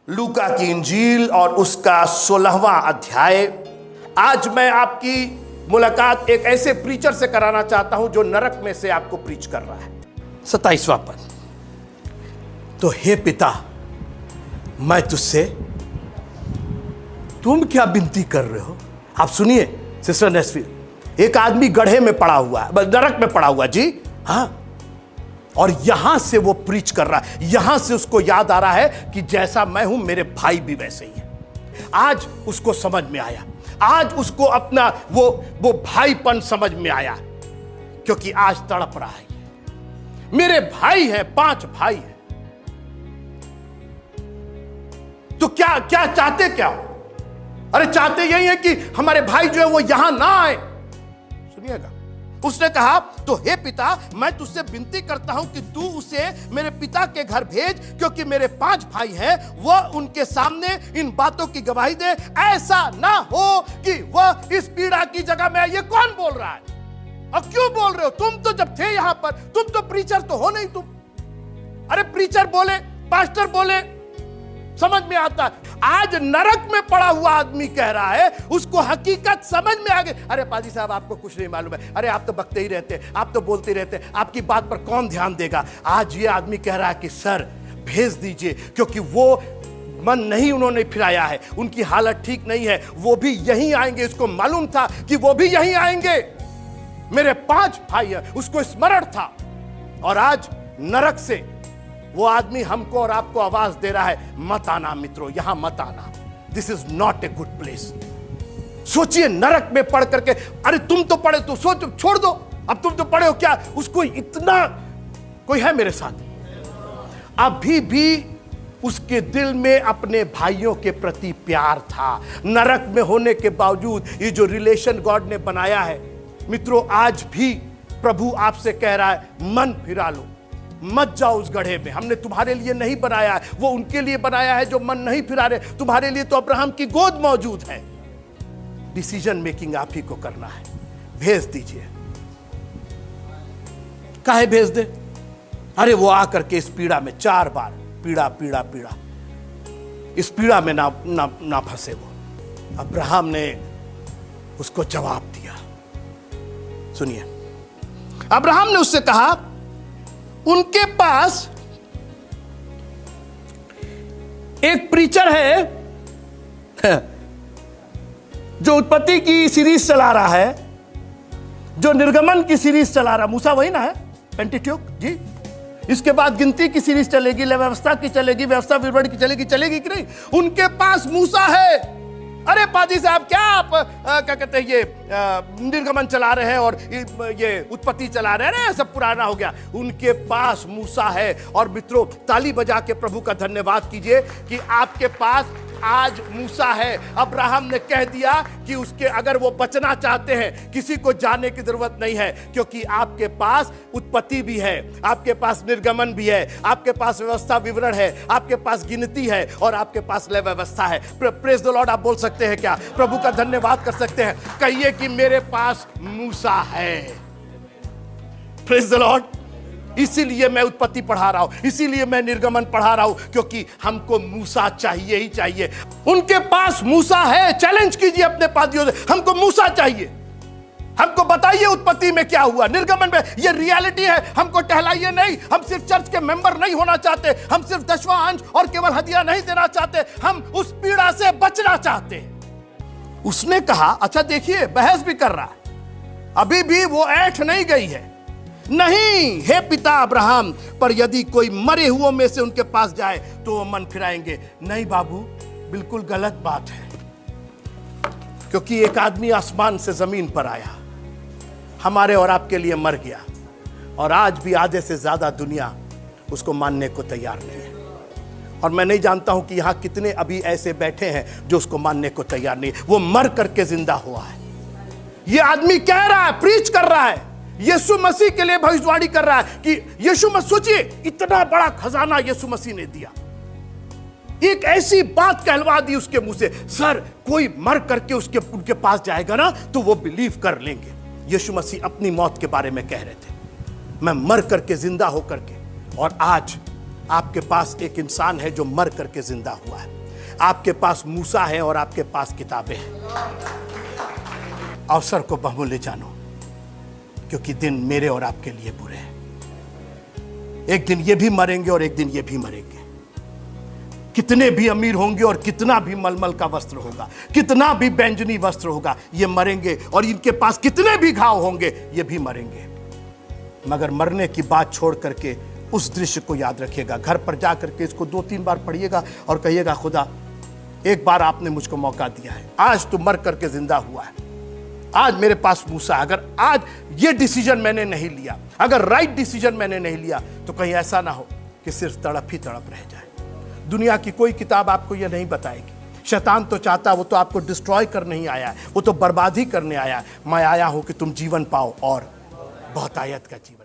लूका की इंजील और उसका 16वां अध्याय। आज मैं आपकी मुलाकात एक ऐसे प्रीचर से कराना चाहता हूं जो नरक में से आपको प्रीच कर रहा है। 27वां पद। तो हे पिता, मैं तुझसे, तुम क्या विनती कर रहे हो? आप सुनिए सिस्टर नेस्फिल, एक आदमी गड्ढे में पड़ा हुआ है, नरक में पड़ा हुआ जी, हाँ, और यहां से वो प्रीच कर रहा है। यहां से उसको याद आ रहा है कि जैसा मैं हूं मेरे भाई भी वैसे ही है। आज उसको समझ में आया, आज उसको अपना वो भाईपन समझ में आया, क्योंकि आज तड़प रहा है। मेरे भाई हैं, 5 भाई हैं, तो क्या क्या चाहते क्या हो? अरे चाहते यही है कि हमारे भाई जो है वो यहां ना आए। सुनिएगा, उसने कहा, तो हे पिता, मैं तुझसे विनती करता हूं कि तू उसे मेरे पिता के घर भेज, क्योंकि मेरे 5 भाई हैं। वह उनके सामने इन बातों की गवाही दे, ऐसा ना हो कि वह इस पीड़ा की जगह में। ये कौन बोल रहा है और क्यों बोल रहे हो? तुम तो जब थे यहां पर, तुम तो प्रीचर तो हो नहीं तुम। अरे प्रीचर बोले, पास्टर बोले, समझ में आता है। आज नरक में पड़ा हुआ आदमी कह रहा है, उसको हकीकत समझ में आ गई। अरे पाजी साहब, आपको कुछ नहीं मालूम है। अरे आप तो बकते ही रहते, आप तो बोलते रहते, आपकी बात पर कौन ध्यान देगा? आज ये आदमी कह रहा है कि सर भेज दीजिए, क्योंकि वो मन नहीं उन्होंने फिराया है, उनकी हालत ठीक नहीं है, वो भी यहीं आएंगे। इसको मालूम था कि वो भी यहीं आएंगे। मेरे 5 भाई हैं, उसको स्मरण था। और आज नरक से वो आदमी हमको और आपको आवाज दे रहा है, मत आना मित्रों, यहां मत आना। This is not a good place. सोचिए, नरक में पढ़ करके, अरे तुम तो पढ़े, तो सोचो, छोड़ दो, अब तुम तो पढ़े हो, क्या उसको इतना कोई है मेरे साथ? अभी भी उसके दिल में अपने भाइयों के प्रति प्यार था, नरक में होने के बावजूद। ये जो रिलेशन गॉड ने बनाया है मित्रों, आज भी प्रभु आपसे कह रहा है, मन फिरा लो, मत जाओ उस गड्ढे में। हमने तुम्हारे लिए नहीं बनाया है, वो उनके लिए बनाया है जो मन नहीं फिरा रहे। तुम्हारे लिए तो अब्राहम की गोद मौजूद है। डिसीजन मेकिंग आप ही को करना है। भेज दीजिए। काहे भेज दे? अरे वो आकर के इस पीड़ा में 4 बार पीड़ा पीड़ा पीड़ा, इस पीड़ा में ना फंसे वो। अब्राहम ने उसको जवाब दिया। सुनिए, अब्राहम ने उससे कहा, उनके पास एक प्रीचर है जो उत्पत्ति की सीरीज चला रहा है, जो निर्गमन की सीरीज चला रहा है। मूसा वही ना है, पेंटिट्यूक जी। इसके बाद गिनती की सीरीज चलेगी, व्यवस्था की चलेगी, व्यवस्था विवरण की चलेगी कि नहीं? उनके पास मूसा है। अरे पाजी साहब, क्या आप क्या कहते हैं, ये निर्गमन चला रहे हैं और ये उत्पत्ति चला रहे हैं, सब पुराना हो गया। उनके पास मूसा है। और मित्रों, ताली बजा के प्रभु का धन्यवाद कीजिए कि आपके पास आज मूसा है। अब्राहम ने कह दिया कि उसके, अगर वो बचना चाहते हैं, किसी को जाने की जरूरत नहीं है, क्योंकि आपके पास उत्पत्ति भी है, आपके पास निर्गमन भी है, आपके पास व्यवस्था विवरण है, आपके पास गिनती है, और आपके पास लय व्यवस्था है। Praise the Lord. आप बोल सकते हैं क्या? प्रभु का धन्यवाद कर सकते हैं? कहिए कि मेरे पास मूसा है। Praise the Lord. इसीलिए मैं उत्पत्ति पढ़ा रहा हूं, इसीलिए मैं निर्गमन पढ़ा रहा हूं, क्योंकि हमको मूसा चाहिए ही चाहिए। उनके पास मूसा है। चैलेंज कीजिए अपने पादियों से, हमको मूसा चाहिए। हमको बताइए उत्पत्ति में क्या हुआ, निर्गमन में। ये रियलिटी है, हमको टहलाइए नहीं। हम सिर्फ चर्च के मेंबर नहीं होना चाहते, हम सिर्फ 10वां अंश और केवल हदिया नहीं देना चाहते, हम उस पीड़ा से बचना चाहते हैं। उसने कहा, अच्छा देखिए, बहस भी कर रहा है, अभी भी वो ऐठ नहीं गई है। नहीं हे पिता अब्राहम, पर यदि कोई मरे हुओं में से उनके पास जाए तो वो मन फिराएंगे। नहीं बाबू, बिल्कुल गलत बात है, क्योंकि एक आदमी आसमान से जमीन पर आया, हमारे और आपके लिए मर गया, और आज भी आधे से ज्यादा दुनिया उसको मानने को तैयार नहीं है। और मैं नहीं जानता हूं कि यहां कितने अभी ऐसे बैठे हैं जो उसको मानने को तैयार नहीं। वो मर करके जिंदा हुआ है। ये आदमी कह रहा है, प्रीच कर रहा है, यीशु मसीह के लिए भविष्यवाणी कर रहा है कि यीशु मसीह, सोचिए, इतना बड़ा खजाना यीशु मसीह ने दिया। एक ऐसी बात कहलवा दी उसके मुंह से, सर कोई मर करके उनके पास जाएगा ना तो वो बिलीव कर लेंगे। यीशु मसीह अपनी मौत के बारे में कह रहे थे, मैं मर करके जिंदा होकर के, और आज आपके पास एक इंसान है जो मर करके जिंदा हुआ है। आपके पास मूसा है और आपके पास किताबें हैं। अवसर को बहुमूल्य जानो, क्योंकि दिन मेरे और आपके लिए बुरे हैं। एक दिन ये भी मरेंगे और एक दिन ये भी मरेंगे। कितने भी अमीर होंगे और कितना भी मलमल का वस्त्र होगा, कितना भी बैंजनी वस्त्र होगा, ये मरेंगे। और इनके पास कितने भी घाव होंगे, ये भी मरेंगे। मगर मरने की बात छोड़ करके उस दृश्य को याद रखिएगा। घर पर जा करके इसको 2-3 बार पढ़िएगा और कहिएगा, खुदा एक बार आपने मुझको मौका दिया है, आज तो मर करके जिंदा हुआ है। आज मेरे पास मूसा, अगर आज ये डिसीजन मैंने नहीं लिया, अगर राइट डिसीजन मैंने नहीं लिया, तो कहीं ऐसा ना हो कि सिर्फ तड़प ही तड़प रह जाए। दुनिया की कोई किताब आपको यह नहीं बताएगी। शैतान तो चाहता, वो तो आपको डिस्ट्रॉय करने ही आया है, वो तो बर्बादी करने आया है। मैं आया हूं कि तुम जीवन पाओ और बहुतायत का जीवन।